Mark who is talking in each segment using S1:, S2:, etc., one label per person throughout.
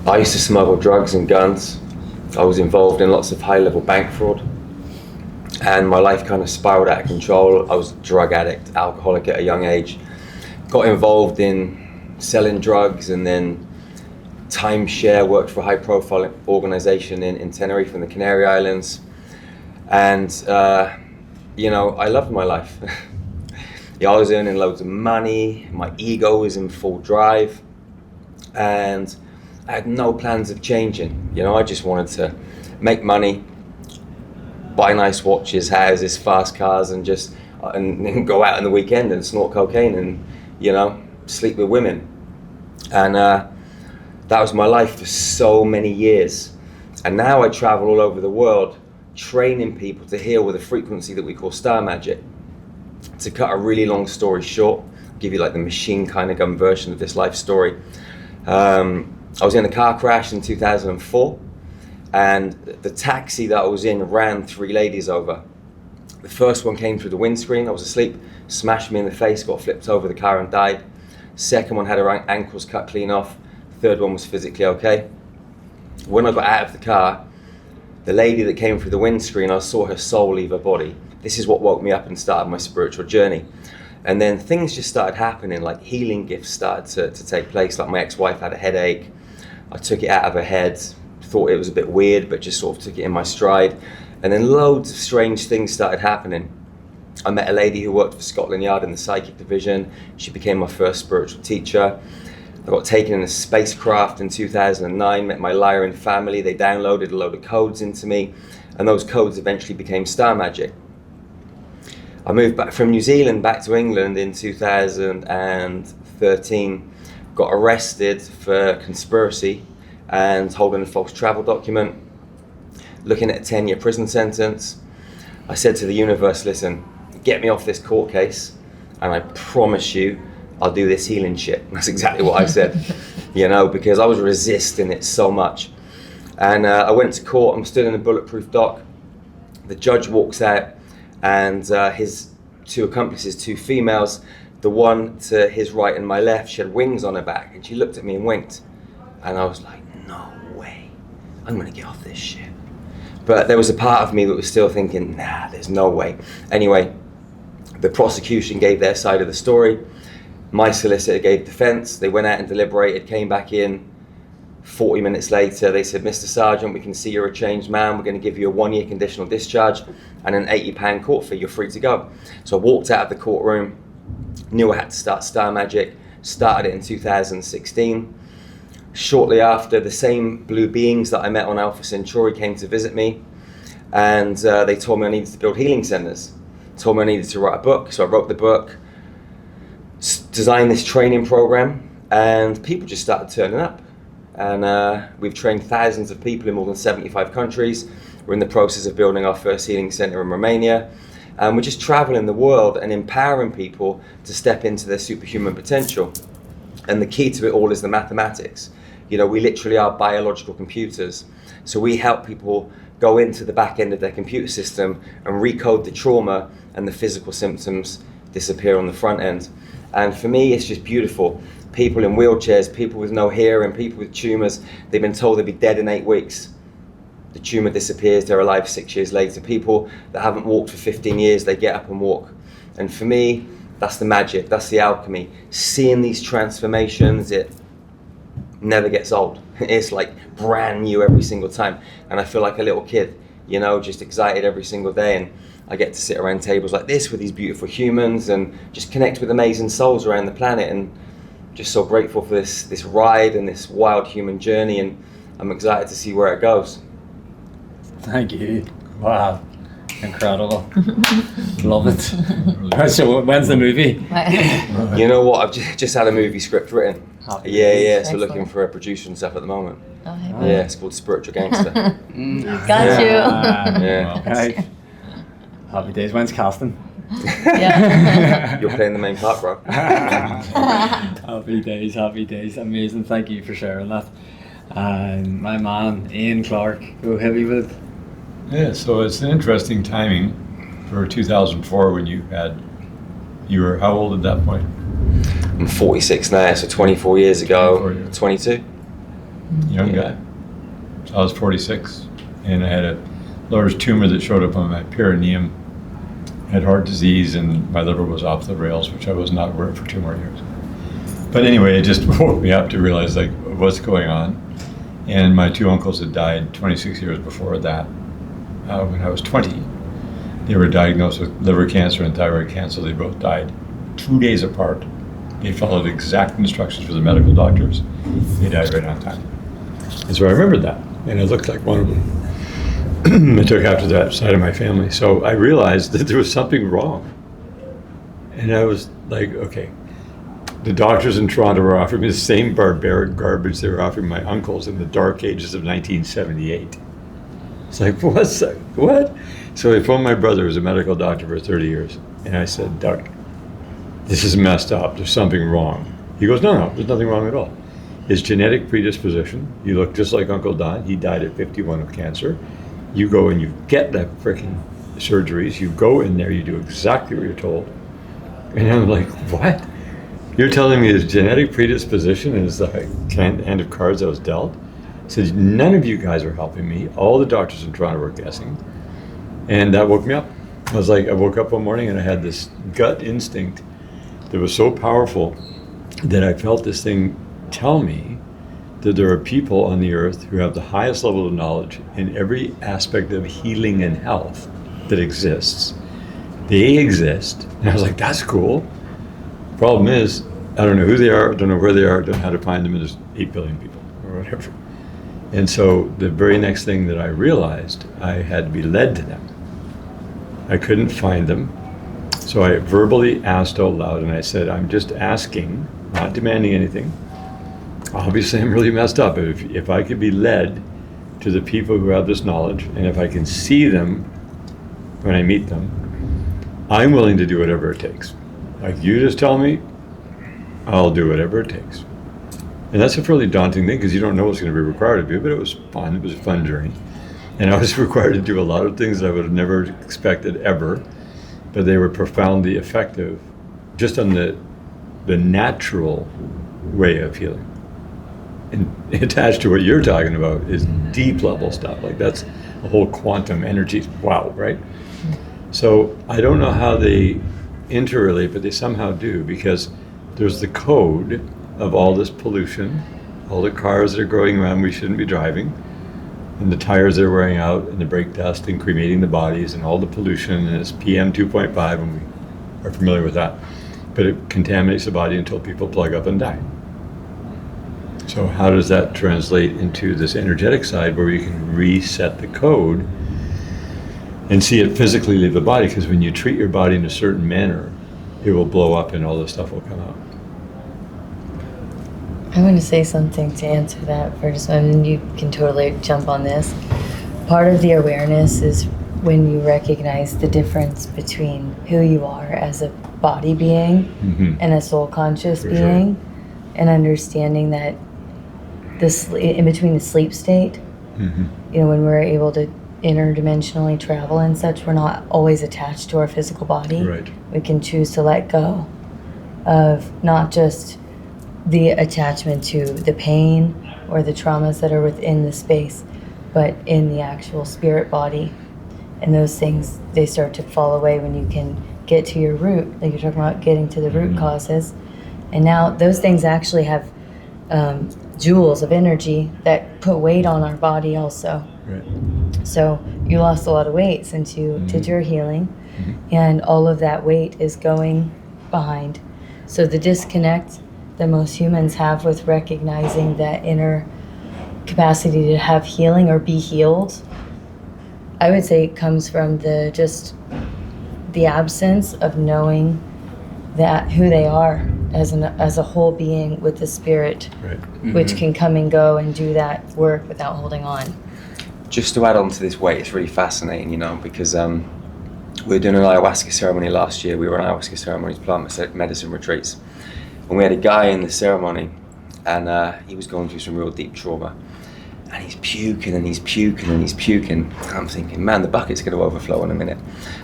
S1: I used to smuggle drugs and guns. I was involved in lots of high-level bank fraud. And my life kind of spiraled out of control. I was a drug addict, alcoholic at a young age. Got involved in selling drugs and then timeshare, worked for a high-profile organization in Tenerife in the Canary Islands. And, I loved my life. I was earning loads of money, my ego was in full drive, and I had no plans of changing. I just wanted to make money, buy nice watches, houses, fast cars, and just and go out on the weekend and snort cocaine and, sleep with women. And that was my life for so many years. And now I travel all over the world, training people to heal with a frequency that we call star magic. To cut a really long story short, I'll give you like the machine kind of gun version of this life story. I was in a car crash in 2004, and the taxi that I was in ran 3 ladies over. The first one came through the windscreen. I was asleep, smashed me in the face, got flipped over the car and died. Second one had her ankles cut clean off. Third one was physically okay. When I got out of the car, the lady that came through the windscreen, I saw her soul leave her body. This is what woke me up and started my spiritual journey. And then things just started happening, like healing gifts started to take place. Like my ex-wife had a headache. I took it out of her head, thought it was a bit weird, but just sort of took it in my stride. And then loads of strange things started happening. I met a lady who worked for Scotland Yard in the psychic division. She became my first spiritual teacher. I got taken in a spacecraft in 2009, met my Lyran family. They downloaded a load of codes into me, and those codes eventually became star magic. I moved back from New Zealand back to England in 2013, got arrested for conspiracy and holding a false travel document, looking at a 10-year prison sentence. I said to the universe, listen, get me off this court case, and I promise you I'll do this healing shit. That's exactly what I said, because I was resisting it so much. And I went to court. I'm stood in a bulletproof dock. The judge walks out, and his 2 accomplices, 2 females, the one to his right and my left, she had wings on her back, and she looked at me and winked. And I was like, no way, I'm gonna get off this shit. But there was a part of me that was still thinking, nah, there's no way. Anyway, the prosecution gave their side of the story. My solicitor gave defense. They went out and deliberated, came back in. 40 minutes later, they said, Mr. Sargeant, we can see you're a changed man. We're going to give you a 1-year conditional discharge and an £80 court fee. You're free to go. So I walked out of the courtroom, knew I had to start Star Magic, started it in 2016. Shortly after, the same blue beings that I met on Alpha Centauri came to visit me, and they told me I needed to build healing centers. Told me I needed to write a book. So I wrote the book, designed this training program, and people just started turning up. And we've trained thousands of people in more than 75 countries. We're in the process of building our first healing center in Romania. And we're just traveling the world and empowering people to step into their superhuman potential. And the key to it all is the mathematics. We literally are biological computers. So we help people go into the back end of their computer system and recode the trauma, and the physical symptoms disappear on the front end. And for me, it's just beautiful. People in wheelchairs, people with no hearing, people with tumors, they've been told they'll be dead in 8 weeks. The tumor disappears, they're alive 6 years later. People that haven't walked for 15 years, they get up and walk. And for me, that's the magic, that's the alchemy. Seeing these transformations, it never gets old. It's like brand new every single time. And I feel like a little kid, just excited every single day. And I get to sit around tables like this with these beautiful humans and just connect with amazing souls around the planet. And just so grateful for this ride and this wild human journey, and I'm excited to see where it goes.
S2: Thank you. Wow. Incredible. Love it. So when's the movie?
S1: You know what? I've just had a movie script written. Yeah. So looking for a producer and stuff at the moment.
S3: Oh,
S1: yeah, it's called Spiritual Gangster.
S3: Got you.
S1: Yeah.
S2: Okay. Happy days. When's casting?
S3: Yeah.
S1: You're playing the main part, bro.
S2: Happy days. Amazing. Thank you for sharing that. And my man, Ian Clark, go heavy with.
S4: Yeah, so it's an interesting timing for 2004 when you were how old at that point?
S1: I'm 46 now, so 24 years ago,
S4: 24 years.
S1: 22.
S4: young guy. So I was 46, and I had a large tumor that showed up on my perineum. I had heart disease, and my liver was off the rails, which I was not aware of for 2 more years. But anyway, it just woke me up to realize like what's going on. And my 2 uncles had died 26 years before that. When I was 20, they were diagnosed with liver cancer and thyroid cancer. They both died 2 days apart. They followed exact instructions for the medical doctors. They died right on time. And so I remembered that, and I looked like one of them. I took after that side of my family. So I realized that there was something wrong. And I was like, okay. The doctors in Toronto were offering me the same barbaric garbage they were offering my uncles in the dark ages of 1978. It's like, what's that? What? So I phoned my brother, who was a medical doctor for 30 years, and I said, Doc, this is messed up. There's something wrong. He goes, no, there's nothing wrong at all. It's genetic predisposition. You look just like Uncle Don. He died at 51 of cancer. You go and you get the freaking surgeries. You go in there, you do exactly what you're told. And I'm like, what? You're telling me it's genetic predisposition and it's the hand of cards I was dealt? I said, none of you guys are helping me. All the doctors in Toronto were guessing. And that woke me up. I was like, I woke up one morning and I had this gut instinct that was so powerful that I felt this thing tell me that there are people on the earth who have the highest level of knowledge in every aspect of healing and health that exists. They exist. And I was like, that's cool. Problem is, I don't know who they are, don't know where they are, don't know how to find them, and there's 8 billion people or whatever. And so the very next thing that I realized, I had to be led to them. I couldn't find them. So I verbally asked out loud, and I said, I'm just asking, not demanding anything. Obviously, I'm really messed up. If I could be led to the people who have this knowledge, and if I can see them when I meet them, I'm willing to do whatever it takes. Like you just tell me, I'll do whatever it takes. And that's a fairly daunting thing because you don't know what's going to be required of you, but it was fun. It was a fun journey. And I was required to do a lot of things that I would have never expected ever, but they were profoundly effective just on the natural way of healing. And attached to what you're talking about is deep level stuff. Like that's a whole quantum energy. Wow, right? So I don't know how they interrelate, but they somehow do, because there's the code of all this pollution, all the cars that are going around we shouldn't be driving, and the tires that are wearing out, and the brake dust and cremating the bodies, and all the pollution, and it's PM 2.5, and we are familiar with that. But it contaminates the body until people plug up and die. So how does that translate into this energetic side where you can reset the code and see it physically leave the body? Because when you treat your body in a certain manner, it will blow up and all this stuff will come out.
S3: I want to say something to answer that first, and then you can totally jump on this. Part of the awareness is when you recognize the difference between who you are as a body being and a soul conscious being, and understanding that in between the sleep state, you know, when we're able to interdimensionally travel and such, we're not always attached to our physical body.
S4: Right.
S3: We can choose to let go of not just the attachment to the pain or the traumas that are within the space, but in the actual spirit body. And those things, they start to fall away when you can get to your root, like you're talking about getting to the root causes. And now those things actually have jewels of energy that put weight on our body also.
S4: Right.
S3: So you lost a lot of weight since you did your healing, and all of that weight is going behind. So the disconnect that most humans have with recognizing that inner capacity to have healing or be healed, I would say it comes from the absence of knowing that who they are as a whole being with the spirit, which can come and go and do that work without holding on.
S1: Just to add on to this weight, it's really fascinating, you know, because we were doing an ayahuasca ceremony last year. We were on ayahuasca ceremonies, plant medicine retreats. And we had a guy in the ceremony, and he was going through some real deep trauma. And he's puking, and he's puking, and he's puking. And I'm thinking, man, the bucket's going to overflow in a minute.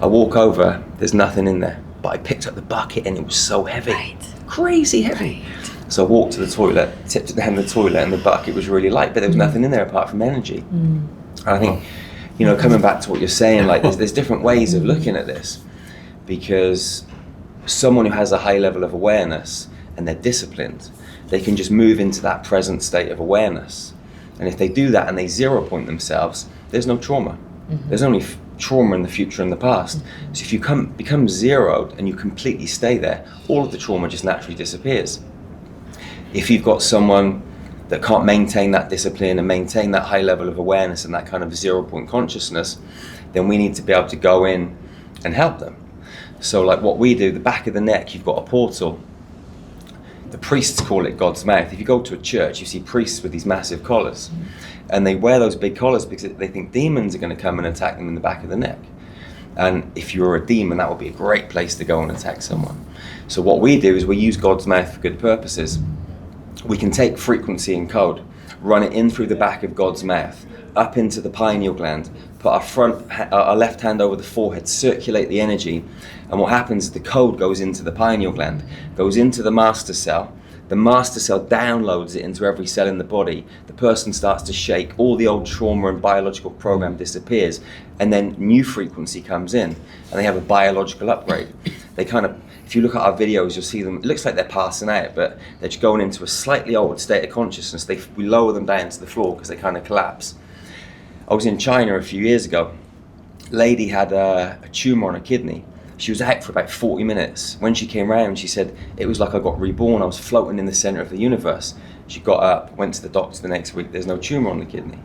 S1: I walk over, there's nothing in there. But I picked up the bucket, and it was so heavy. Crazy heavy. So I walked to the toilet, tipped it down the toilet, and the bucket was really light, but there was nothing in there apart from energy. And I think, coming back to what you're saying, like there's different ways of looking at this, because someone who has a high level of awareness and they're disciplined, they can just move into that present state of awareness. And if they do that and they zero point themselves, there's no trauma. There's only trauma in the future and the past. So if you become zeroed and you completely stay there, all of the trauma just naturally disappears. If you've got someone that can't maintain that discipline and maintain that high level of awareness and that kind of 0 point consciousness, then we need to be able to go in and help them. So like what we do, the back of the neck, you've got a portal. The priests call it God's mouth. If you go to a church, you see priests with these massive collars, and they wear those big collars because they think demons are going to come and attack them in the back of the neck. And if you're a demon, that would be a great place to go and attack someone. So what we do is we use God's mouth for good purposes. We can take frequency and code, run it in through the back of God's mouth, up into the pineal gland, put our left hand over the forehead, circulate the energy, and what happens is the code goes into the pineal gland, goes into the master cell. The master cell downloads it into every cell in the body. The person starts to shake, all the old trauma and biological program disappears, and then new frequency comes in, and they have a biological upgrade. They kind of, if you look at our videos, you'll see them, it looks like they're passing out, but they're just going into a slightly altered state of consciousness. We lower them down to the floor because they kind of collapse. I was in China a few years ago. Lady had a tumor on her kidney. She was out for about 40 minutes. When she came round, she said, it was like I got reborn. I was floating in the center of the universe. She got up, went to the doctor the next week. There's no tumor on the kidney.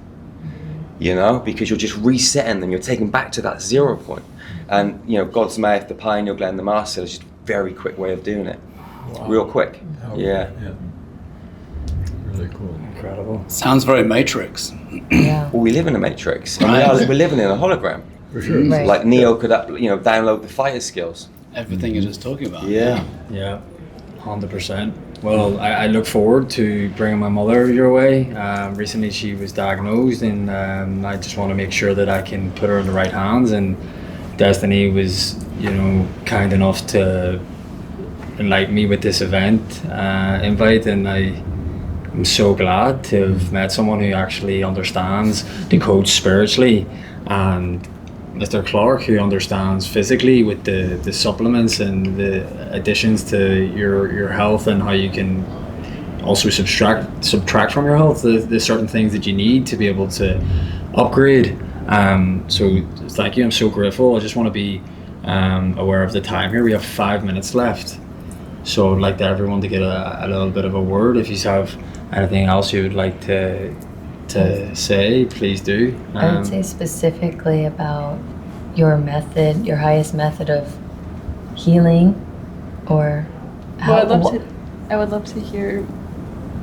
S1: Because you're just resetting them. You're taking back to that 0 point. And, God's mouth, the pineal gland, the master cell is just a very quick way of doing it.
S4: Wow.
S1: Real quick. Yeah.
S4: Really cool.
S2: Incredible.
S5: Sounds very Matrix.
S3: Yeah.
S1: Well, we live in a matrix. And
S5: Right.
S1: we're living in a hologram.
S4: For sure.
S3: Right.
S1: Like Neo could, download the fighter skills.
S5: Everything you're just talking about.
S1: Yeah.
S2: Yeah, 100%. Well, I look forward to bringing my mother your way. Recently she was diagnosed, and I just want to make sure that I can put her in the right hands. And Destiny was, kind enough to enlighten me with this event invite, and I'm so glad to have met someone who actually understands the code spiritually, and Mr. Clark, who understands physically with the supplements and the additions to your health, and how you can also subtract from your health the certain things that you need to be able to upgrade. So thank you. I'm so grateful. I just want to be aware of the time here. We have 5 minutes left, so I'd like everyone to get a little bit of a word. If you have anything else you would like to say, please do.
S3: I would say specifically about your method, your highest method of healing, or how.
S6: I would love to hear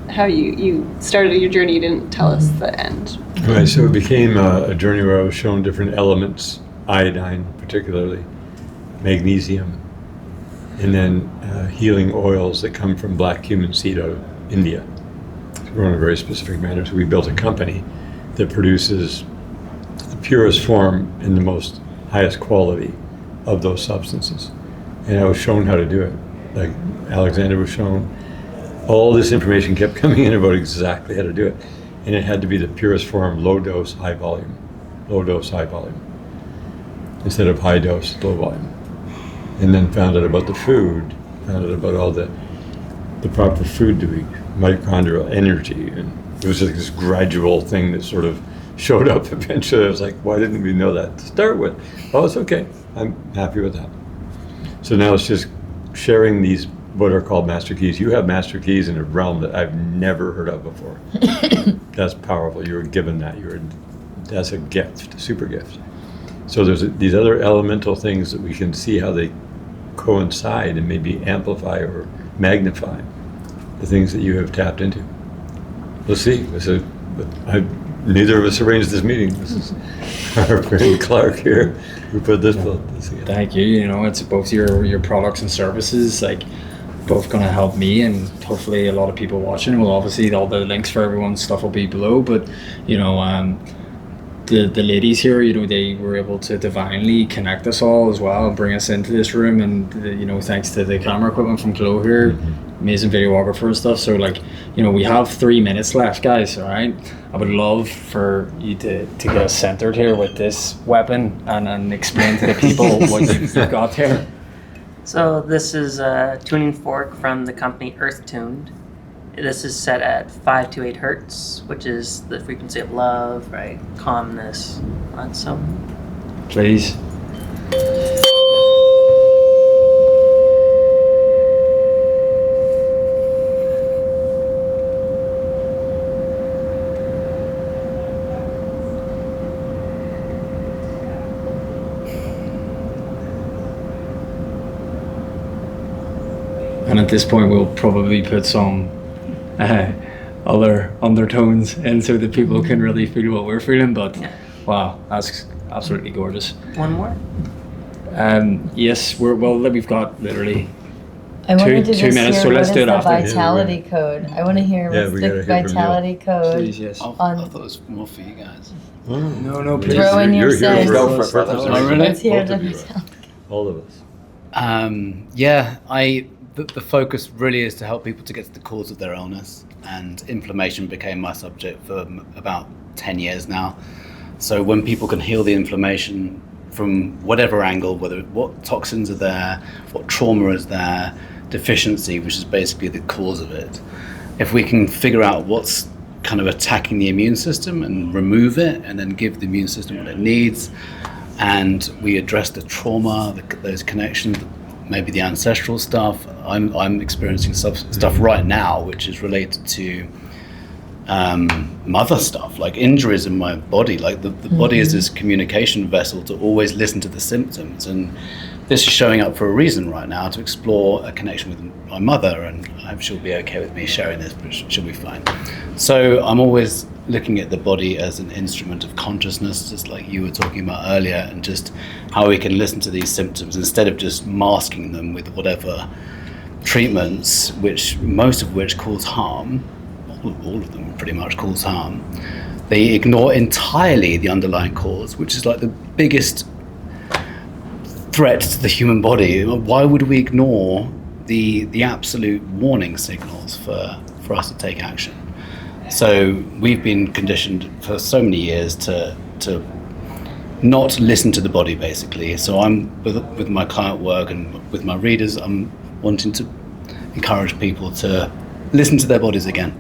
S6: how you started your journey. You didn't tell us the end.
S4: Right, so it became a journey where I was shown different elements, iodine particularly, magnesium, and then healing oils that come from black cumin seed out of India. We're on a very specific matter, so we built a company that produces the purest form and the most highest quality of those substances. And I was shown how to do it. Like Alexander was shown. All this information kept coming in about exactly how to do it. And it had to be the purest form, low dose, high volume. Low dose, high volume. Instead of high dose, low volume. And then found out about the food, found out about all the proper food to eat, mitochondrial energy, and it was like this gradual thing that sort of showed up eventually. I was like, why didn't we know that to start with? Oh, it's okay. I'm happy with that. So now it's just sharing these, what are called master keys. You have master keys in a realm that I've never heard of before. That's powerful. You were given that. That's a gift, a super gift. So there's these other elemental things that we can see how they coincide and maybe amplify or magnify the things that you have tapped into. Let's see. Neither of us arranged this meeting. This is our friend Clark here who put this together.
S2: Thank you. It's both your products and services, both going to help me, and hopefully a lot of people watching will. Obviously all the links for everyone's stuff will be below, but the ladies here, they were able to divinely connect us all as well and bring us into this room, and thanks to the camera equipment from Glow here, amazing videographer and stuff. So like, you know, we have 3 minutes left, guys. All right. I would love for you to get us centered here with this weapon and explain to the people what you've got here.
S7: So this is a tuning fork from the company Earth Tuned. This is set at 528 hertz, which is the frequency of love, right? Calmness. So,
S2: Please. And at this point, we'll probably put some other undertones in so that people can really feel what we're feeling. But wow, that's absolutely gorgeous.
S7: one more.
S2: Yes, we've got literally
S3: I wanted to
S2: 2
S3: just
S2: minutes,
S3: hear
S2: so
S3: what
S2: let's
S3: is
S2: do it
S3: the
S2: after.
S3: vitality code. I want to hear
S4: Yeah,
S3: what's
S4: we
S3: the
S4: gotta hear from
S3: vitality code.
S2: Please, yes.
S5: I
S3: On
S5: thought it was more for you guys.
S2: No, please.
S3: Throw in your sense.
S1: Go for it, brother.
S5: Oh, really?
S3: Let's hear
S4: Both
S3: the
S4: of you are.
S3: vitality.
S4: All of us.
S5: The focus really is to help people to get to the cause of their illness, and inflammation became my subject for about 10 years now. So when people can heal the inflammation from whatever angle, whether what toxins are there, what trauma is there, deficiency, which is basically the cause of it, if we can figure out what's kind of attacking the immune system and remove it, and then give the immune system what it needs, and we address the trauma, those connections, maybe the ancestral stuff. I'm experiencing stuff right now which is related to mother stuff, like injuries in my body. Like the body is this communication vessel to always listen to the symptoms, and this is showing up for a reason right now, to explore a connection with my mother, and I hope she'll be okay with me sharing this, but she'll be fine. So I'm always looking at the body as an instrument of consciousness, just like you were talking about earlier, and just how we can listen to these symptoms instead of just masking them with whatever treatments, most of which cause harm. All of them pretty much cause harm. They ignore entirely the underlying cause, which is like the biggest threat to the human body. Why would we ignore the absolute warning signals for us to take action? So we've been conditioned for so many years to not listen to the body, basically. So I'm with my client work and with my readers, I'm wanting to encourage people to listen to their bodies again.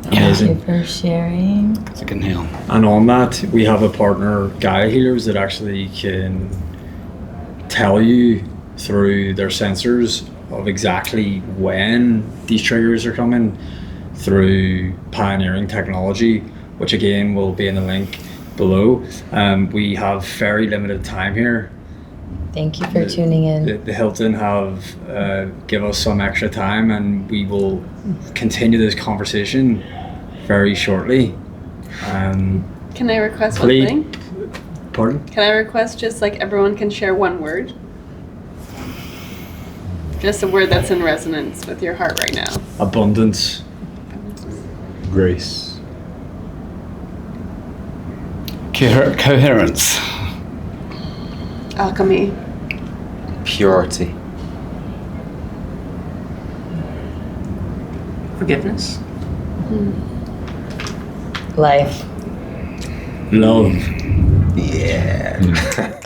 S2: Amazing.
S3: Thank you for sharing.
S5: So it can heal.
S2: And on that, we have a partner, Gaia Healers, that actually can tell you through their sensors of exactly when these triggers are coming, through pioneering technology, which again will be in the link below. We have very limited time here.
S3: Thank you for tuning in.
S2: The Hilton have give us some extra time, and we will continue this conversation very shortly.
S6: Can I request one
S2: Please.
S6: thing?
S2: Pardon?
S6: Can I request just like everyone can share one word? Just a word that's in resonance with your heart right now.
S2: Abundance.
S4: Grace.
S5: Coherence.
S6: Alchemy.
S1: Purity.
S7: Forgiveness.
S3: Life.
S2: Love.
S1: Yeah.